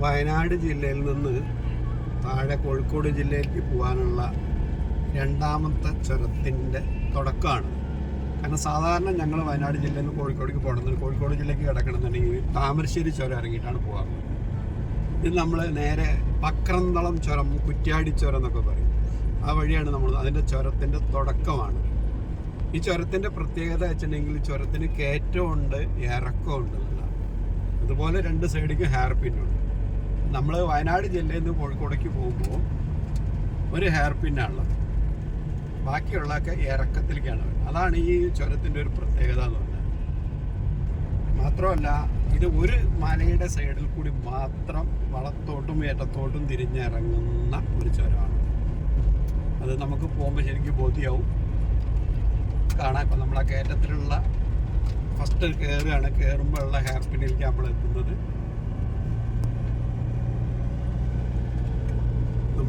വയനാട് ജില്ലയിൽ നിന്ന് താഴെ കോഴിക്കോട് ജില്ലയിലേക്ക് പോകാനുള്ള രണ്ടാമത്തെ ചുരത്തിൻ്റെ തുടക്കമാണ്. കാരണം സാധാരണ ഞങ്ങൾ വയനാട് ജില്ലയിൽ നിന്ന് കോഴിക്കോടേക്ക് പോകണമെന്ന് കോഴിക്കോട് ജില്ലയ്ക്ക് കിടക്കണമെന്നുണ്ടെങ്കിൽ താമരശ്ശേരി ചുരം ഇറങ്ങിയിട്ടാണ് പോകാറുള്ളത്. ഇത് നമ്മൾ നേരെ പക്രന്തളം ചുരം, കുറ്റ്യാടി ചുരം എന്നൊക്കെ പറയും. ആ വഴിയാണ് നമ്മൾ, അതിൻ്റെ ചുരത്തിൻ്റെ തുടക്കമാണ്. ഈ ചുരത്തിൻ്റെ പ്രത്യേകത വെച്ചിട്ടുണ്ടെങ്കിൽ ചുരത്തിന് കയറ്റമുണ്ട്, ഇറക്കമുണ്ട്. അതുപോലെ രണ്ട് സൈഡിലേക്ക് ഹെയർ പിന്നുണ്ട്. നമ്മൾ വയനാട് ജില്ലയിൽ നിന്ന് കോഴിക്കോടേക്ക് പോകുമ്പോൾ ഒരു ഹെയർ പിന്നാണുള്ളത്, ബാക്കിയുള്ളതൊക്കെ ഇറക്കത്തിലേക്കാണ്. അതാണ് ഈ ചുരത്തിൻ്റെ ഒരു പ്രത്യേകത എന്ന് പറഞ്ഞാൽ. മാത്രമല്ല ഇത് ഒരു മലയുടെ സൈഡിൽ കൂടി മാത്രം വളത്തോട്ടും ഏറ്റത്തോട്ടും തിരിഞ്ഞിറങ്ങുന്ന ഒരു ചുരമാണ്. അത് നമുക്ക് പോകുമ്പോൾ ശരിക്കും ബോധ്യമാവും കാണാൻ. ഇപ്പം നമ്മൾ ആ കയറ്റത്തിലുള്ള ഫസ്റ്റ് കയറുകയാണ്, കയറുമ്പോഴുള്ള ഹെയർ പിന്നിലേക്ക് നമ്മൾ എത്തുന്നത്.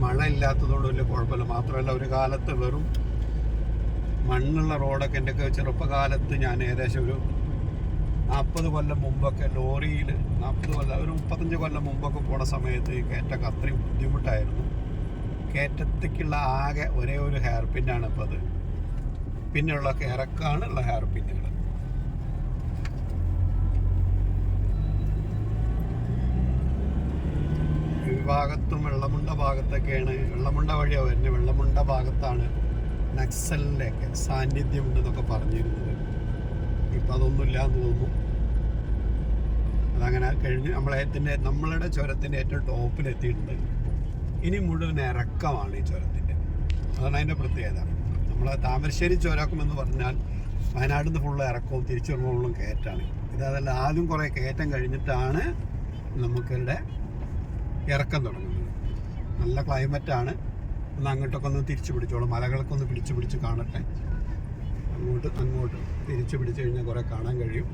മഴ ഇല്ലാത്തതുകൊണ്ട് വലിയ കുഴപ്പമില്ല. മാത്രമല്ല ഒരു കാലത്ത് വെറും മണ്ണുള്ള റോഡൊക്കെ എൻ്റെയൊക്കെ ചെറുപ്പകാലത്ത് ഞാൻ ഏകദേശം ഒരു 40 കൊല്ലം മുമ്പൊക്കെ ലോറിയിൽ 40 കൊല്ലം ഒരു 35 കൊല്ലം മുമ്പൊക്കെ പോണ സമയത്ത് ഈ കയറ്റൊക്കെ അത്രയും ബുദ്ധിമുട്ടായിരുന്നു. കയറ്റത്തേക്കുള്ള ആകെ ഒരേ ഒരു ഹെയർ പിന്നാണ് ഇപ്പോൾ അത്. പിന്നെയുള്ള ഇറക്കാണ് ഉള്ള ഹെയർ പിന്നുകൾ. ഈ ഭാഗത്തും വെള്ളമുണ്ട ഭാഗത്തൊക്കെയാണ്, വെള്ളമുണ്ട വഴിയാണ് വരുന്നത്. വെള്ളമുണ്ട ഭാഗത്താണ് നക്സലിൻ്റെ ഒക്കെ സാന്നിധ്യം ഉണ്ടെന്നൊക്കെ പറഞ്ഞിരുന്നത്. ഇപ്പം അതൊന്നുമില്ല എന്ന് തോന്നുന്നു. അതങ്ങനെ കഴിഞ്ഞ് നമ്മളുടെ ചുരത്തിൻ്റെ ഏറ്റവും ടോപ്പിലെത്തിയിട്ടുണ്ട്. ഇനി മുഴുവൻ ഇറക്കമാണ് ഈ ചുരത്തിൻ്റെ. അതാണ് അതിൻ്റെ പ്രത്യേകത. നമ്മൾ താമരശ്ശേരി ചുരക്കുമെന്ന് പറഞ്ഞാൽ വയനാട്ടിൽ നിന്ന് ഫുള്ള് ഇറക്കവും തിരിച്ചു വരുമ്പോഴും കയറ്റാണ്. ഇതല്ല, ആദ്യം കുറേ കയറ്റം കഴിഞ്ഞിട്ടാണ് നമുക്കിവിടെ ഇറക്കം തുടങ്ങുന്നത്. നല്ല ക്ലൈമറ്റാണ്. ഒന്ന് അങ്ങോട്ടൊക്കെ ഒന്ന് തിരിച്ചു പിടിച്ചോളൂ, മലകളൊക്കെ ഒന്ന് പിടിച്ച് കാണട്ടെ. അങ്ങോട്ട് തിരിച്ചു പിടിച്ചു കഴിഞ്ഞാൽ കുറേ കാണാൻ കഴിയും.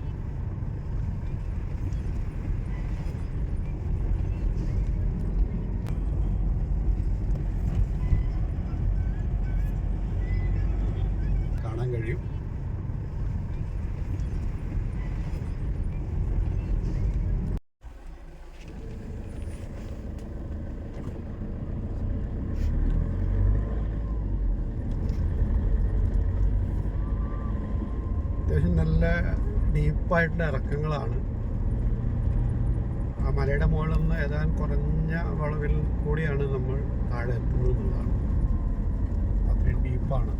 അത്യാവശ്യം നല്ല ഡീപ്പായിട്ടുള്ള ഇറക്കങ്ങളാണ്. ആ മലയുടെ മുകളിൽ നിന്ന് ഏതാനും കുറഞ്ഞ വളവിൽ കൂടിയാണ് നമ്മൾ താഴെ എത്തുന്നത് എന്നുള്ളതാണ്. അത്രയും ഡീപ്പാണ്.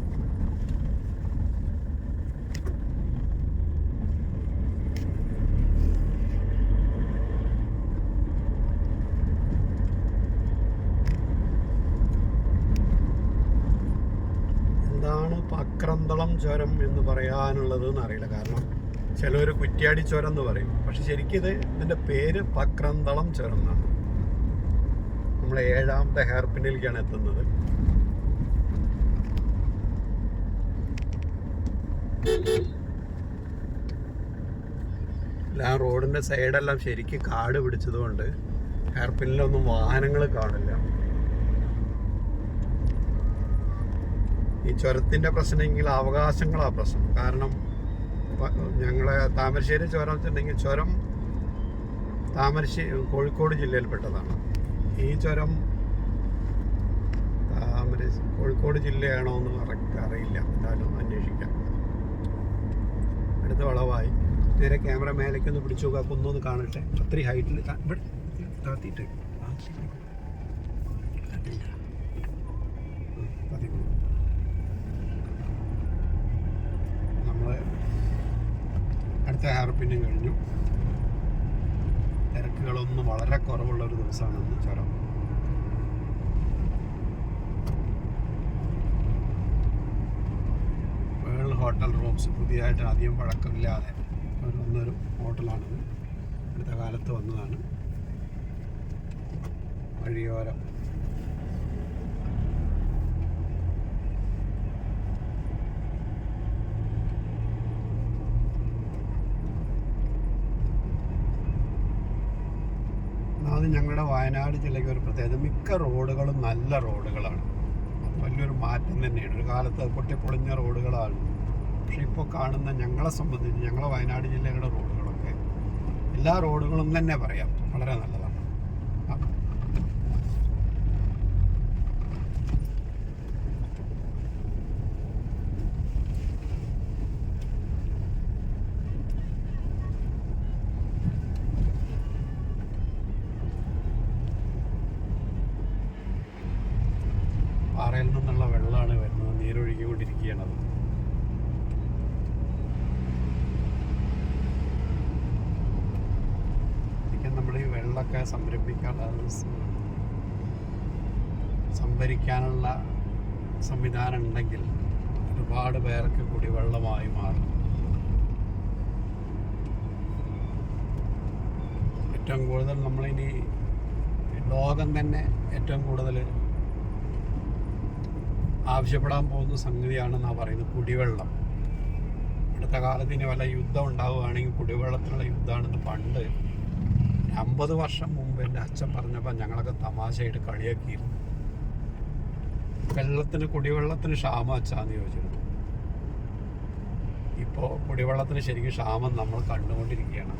എന്താണ് പക്രന്തളം ചുരം എന്ന് പറയാനുള്ളത് എന്നറിയില്ല. കാരണം ചിലർ കുറ്റ്യാടി ചുരം എന്ന് പറയും. പക്ഷെ ശരിക്കും ഇതിൻ്റെ പേര് പക്രന്തളം ചുരം എന്നാണ്. നമ്മൾ 7ാമത്തെ ഹെയർ പിന്നിലേക്കാണ് എത്തുന്നത്. ആ റോഡിൻ്റെ സൈഡെല്ലാം ശരിക്കും കാട് പിടിച്ചതുകൊണ്ട് ഹെയർ പിന്നിലൊന്നും വാഹനങ്ങൾ കാണില്ല. ഈ ചുരത്തിൻ്റെ പ്രശ്നമെങ്കിൽ അവകാശങ്ങളാണ് പ്രശ്നം. കാരണം ഞങ്ങളെ താമരശ്ശേരി ചുരം വെച്ചിട്ടുണ്ടെങ്കിൽ ചുരം കോഴിക്കോട് ജില്ലയിൽപ്പെട്ടതാണ്. ഈ ചുരം കോഴിക്കോട് ജില്ലയാണോ എന്ന് അറിയില്ല. എന്തായാലും അന്വേഷിക്കാം. അടുത്ത വളവായി നേരെ ക്യാമറ മേലേക്കൊന്ന് പിടിച്ചു നോക്കുക, കുന്നൊന്ന് കാണട്ടെ. അത്രയും ഹൈറ്റിൽ ഇവിടെ താത്തിയിട്ട് അടുത്ത ഹെയർ പിന്നും കഴിഞ്ഞു. തിരക്കുകളൊന്നും വളരെ കുറവുള്ളൊരു ദിവസമാണ് ഇന്ന് ചുരം. വേൾഡ് ഹോട്ടൽ റൂംസ് പുതിയതായിട്ട് അധികം പഴക്കമില്ലാതെ വന്നൊരു ഹോട്ടലാണിത്. അടുത്ത കാലത്ത് വന്നതാണ്. വഴിയോരം അത് ഞങ്ങളുടെ വയനാട് ജില്ലയ്ക്ക് ഒരു പ്രത്യേകത. മിക്ക റോഡുകളും നല്ല റോഡുകളാണ്. അത് വലിയൊരു മാറ്റം തന്നെയാണ്. ഒരു കാലത്ത് പൊട്ടിപ്പൊളിഞ്ഞ റോഡുകളാണ്. പക്ഷെ ഇപ്പോൾ കാണുന്ന ഞങ്ങളെ സംബന്ധിച്ച് ഞങ്ങളെ വയനാട് ജില്ലയുടെ റോഡുകളൊക്കെ എല്ലാ റോഡുകളും തന്നെ പറയാം വളരെ നല്ലതാണ്. വെള്ളമൊക്കെ സംഭരിക്കാനുള്ള സംവിധാനം ഉണ്ടെങ്കിൽ ഒരുപാട് പേർക്ക് കുടിവെള്ളമായി മാറും. ഏറ്റവും കൂടുതൽ നമ്മളിനി ലോകം തന്നെ ഏറ്റവും കൂടുതൽ ആവശ്യപ്പെടാൻ പോകുന്ന സംഗതിയാണെന്നാണ് പറയുന്നത്, കുടിവെള്ളം. അടുത്ത കാലത്ത് ഇനി വല്ല യുദ്ധം ഉണ്ടാവുകയാണെങ്കിൽ കുടിവെള്ളത്തിനുള്ള യുദ്ധമാണെന്ന് പണ്ട് 50 വർഷം മുമ്പ് എൻ്റെ അച്ഛൻ പറഞ്ഞപ്പോൾ ഞങ്ങളൊക്കെ തമാശയായിട്ട് കളിയാക്കിയിരുന്നു. കുടിവെള്ളത്തിന് ക്ഷാമം അച്ഛാന്ന് ചോദിച്ചിരുന്നു. ഇപ്പോൾ കുടിവെള്ളത്തിന് ശരിക്കും ക്ഷാമം നമ്മൾ കണ്ടുകൊണ്ടിരിക്കുകയാണ്.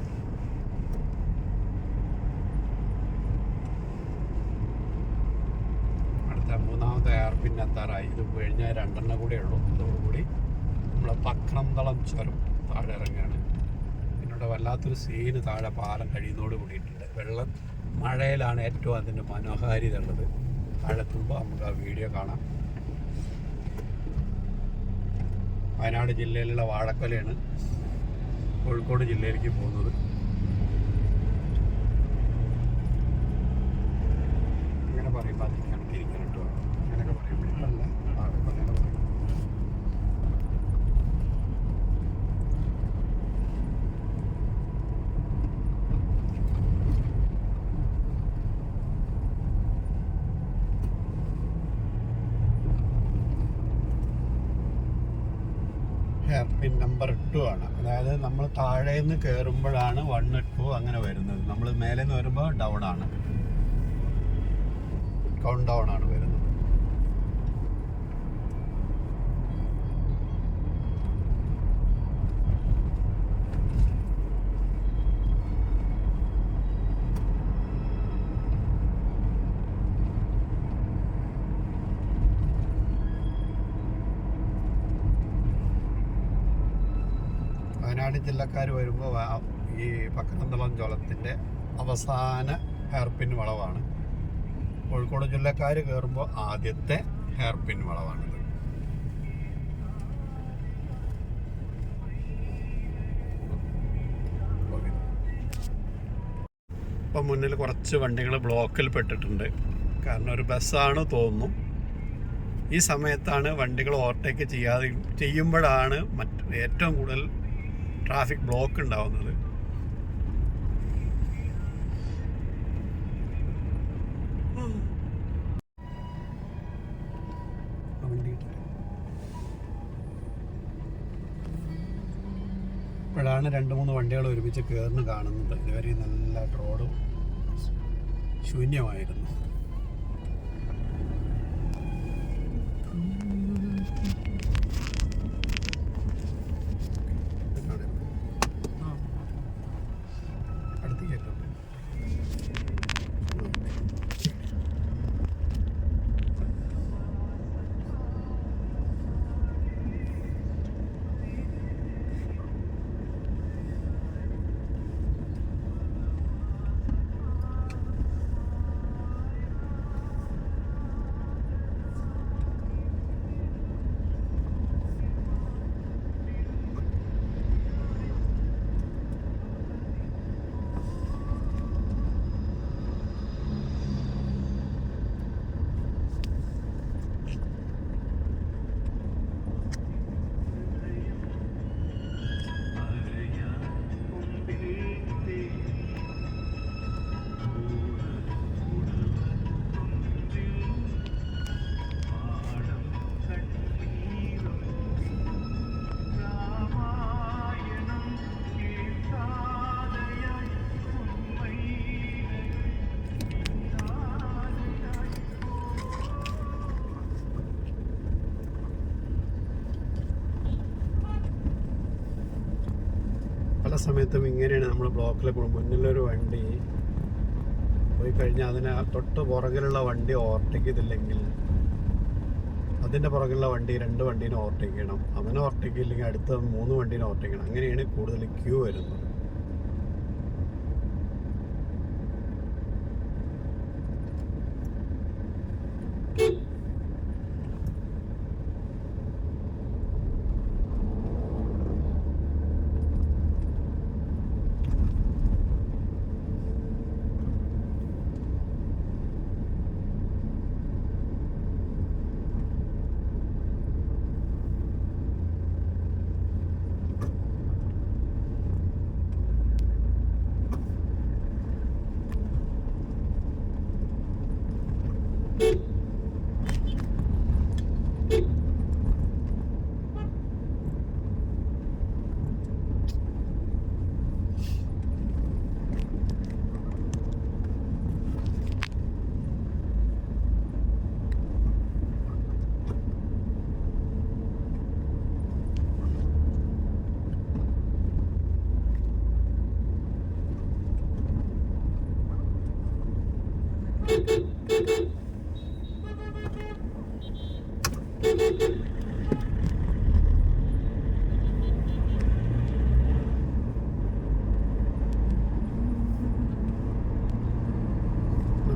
അടുത്ത 3ാമത്തെ എയർപിൻ എത്താറായി. ഇത് കഴിഞ്ഞാൽ 2 കൂടെ ഉള്ളൂ. അതോടുകൂടി നമ്മളെ പക്രംതളം ചുരം താഴെ ഇറങ്ങുകയാണ്. പിന്നീട് വല്ലാത്തൊരു സീന് താഴെ പാലം കഴിയുന്നതോട് കൂടിയിട്ടുണ്ട്. മഴയിലാണ് ഏറ്റവും അതിൻ്റെ മനോഹാരിത ഉള്ളത്. താഴെത്തുമ്പോൾ നമുക്ക് ആ വീഡിയോ കാണാം. വയനാട് ജില്ലയിലുള്ള വാഴക്കൊലയാണ് കോഴിക്കോട് ജില്ലയിലേക്ക് പോകുന്നത്. അങ്ങനെ പറയുമ്പോൾ അത് കണക്കിരിക്കണം കേട്ടോ. അങ്ങനെയൊക്കെ പറയുമ്പോഴല്ല വാഴക്കൊലയാണ് പറയുന്നത്. ഹെയർപിൻ നമ്പർ 2 ആണ്. അതായത് നമ്മൾ താഴെ നിന്ന് കയറുമ്പോഴാണ് 1, 2 അങ്ങനെ വരുന്നത്. നമ്മൾ മേലെ നിന്ന് വരുമ്പോൾ ഡൗൺ ആണ്, കൗണ്ട് ഡൗൺ ആണ് വരുന്നത്. വയനാട് ജില്ലക്കാർ വരുമ്പോൾ ഈ പക്രംതളം ചുരത്തിൻ്റെ അവസാന ഹെയർപിൻ വളവാണ്. കോഴിക്കോട് ജില്ലക്കാർ കയറുമ്പോൾ ആദ്യത്തെ ഹെയർപിൻ വളവാണിത്. ഇപ്പം മുന്നിൽ കുറച്ച് വണ്ടികൾ ബ്ലോക്കിൽ പെട്ടിട്ടുണ്ട്. കാരണം ഒരു ബസ്സാണ് തോന്നുന്നു. ഈ സമയത്താണ് വണ്ടികൾ ഓവർടേക്ക് ചെയ്യുമ്പോഴാണ് ഏറ്റവും കൂടുതൽ ട്രാഫിക് ബ്ലോക്ക് ഉണ്ടാവുന്നത്. ഇപ്പോഴാണ് 2-3 വണ്ടികൾ ഒരുമിച്ച് കയറുന്നു കാണുന്നത്. ഇതുവരെ നല്ല റോഡ് ശൂന്യമായിരുന്നു. പല സമയത്തും ഇങ്ങനെയാണ് നമ്മൾ ബ്ലോക്കിൽ മുന്നിലൊരു വണ്ടി പോയി കഴിഞ്ഞാൽ അതിന് തൊട്ട് പുറകിലുള്ള വണ്ടി ഓവർടേക്ക് ചെയ്തില്ലെങ്കിൽ അതിൻ്റെ പുറകിലുള്ള വണ്ടി 2 വണ്ടീനെ ഓവർടേക്ക് ചെയ്യണം. അവനെ ഓവർടേക്ക് ചെയ്യില്ലെങ്കിൽ അടുത്ത 3 വണ്ടീനെ ഓവർടേക്ക് ചെയ്യണം. അങ്ങനെയാണ് കൂടുതൽ ക്യൂ വരുന്നത്.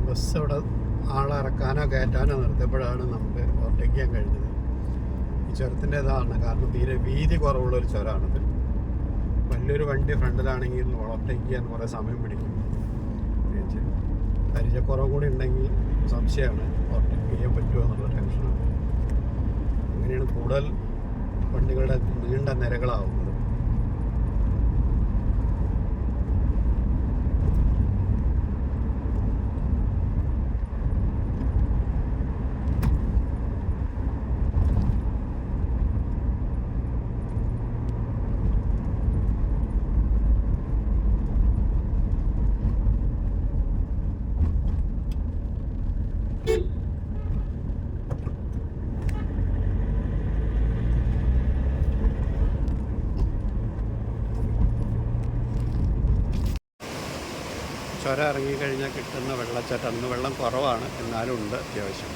ബസ് അവിടെ ആളെ ഇറക്കാനോ കയറ്റാനോ നിർത്തിയപ്പോഴാണ് നമുക്ക് ഓവർടേക്ക് ചെയ്യാൻ കഴിഞ്ഞത്. ഈ ചുരത്തിൻ്റെതാണ് കാരണം തീരെ വീതി കുറവുള്ളൊരു ചുരമാണിത്. വലിയൊരു വണ്ടി ഫ്രണ്ടിലാണെങ്കിൽ ഓവർടേക്ക് ചെയ്യാൻ കുറേ സമയം പിടിക്കും. പരിചയക്കുറവ് കൂടി ഉണ്ടെങ്കിൽ സംശയമാണ് ഓവർടേക്ക് ചെയ്യാൻ പറ്റുമോ എന്നുള്ള ടെൻഷനാണ്. അങ്ങനെയാണ് കൂടുതൽ വണ്ടികളുടെ നീണ്ട നിരകളാവുന്നത്. ചുരം ഇറങ്ങിക്കഴിഞ്ഞാൽ കിട്ടുന്ന വെള്ളച്ചാട്ടം, അന്ന് വെള്ളം കുറവാണ്, എന്നാലും ഉണ്ട് അത്യാവശ്യം.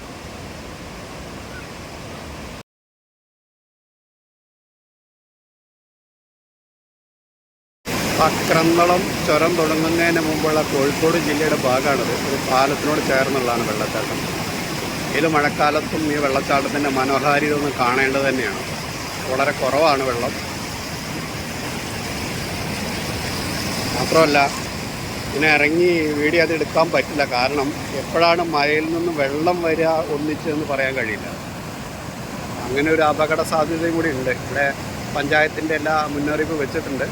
പക്രന്തളം ചുരം തുടങ്ങുന്നതിന് മുമ്പുള്ള കോഴിക്കോട് ജില്ലയുടെ ഭാഗമാണിത്. ഒരു പാലത്തിനോട് ചേർന്നുള്ളതാണ് വെള്ളച്ചാട്ടം. ഇതിൽ മഴക്കാലത്തും ഈ വെള്ളച്ചാട്ടത്തിൻ്റെ മനോഹാരിത ഒന്ന് കാണേണ്ടത് തന്നെയാണ്. വളരെ കുറവാണ് വെള്ളം. മാത്രമല്ല ഇതിനെ ഇറങ്ങി വീഡിയോ അത് എടുക്കാൻ പറ്റില്ല. കാരണം എപ്പോഴാണ് മഴയിൽ നിന്ന് വെള്ളം വരിക ഒന്നിച്ചെന്ന് പറയാൻ കഴിയില്ല. അങ്ങനെ ഒരു അപകട സാധ്യതയും കൂടി ഉണ്ട്. ഇവിടെ പഞ്ചായത്തിൻ്റെ എല്ലാ മുന്നറിയിപ്പ് വെച്ചിട്ടുണ്ട്.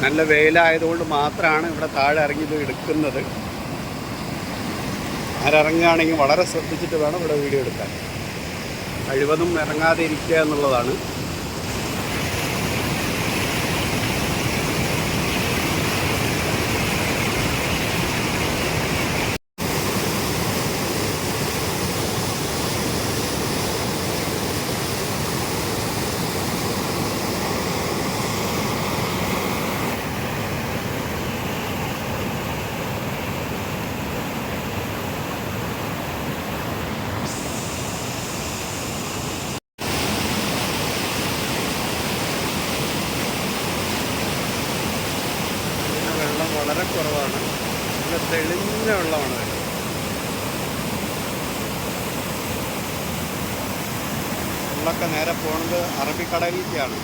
നല്ല വെയിലായതുകൊണ്ട് മാത്രമാണ് ഇവിടെ താഴെ ഇറങ്ങി ഇത് എടുക്കുന്നത്. ആരിറങ്ങുകയാണെങ്കിൽ വളരെ ശ്രദ്ധിച്ചിട്ട് വേണം ഇവിടെ വീഡിയോ എടുക്കാൻ. കഴിവതും ഇറങ്ങാതെ ഇരിക്കുക എന്നുള്ളതാണ്. വളരെ കുറവാണ്. നല്ല തെളിഞ്ഞ വെള്ളമാണ് വരുന്നത്. വെള്ളമൊക്കെ നേരെ പോകുന്നത് അറബിക്കടലിലേക്കാണ്.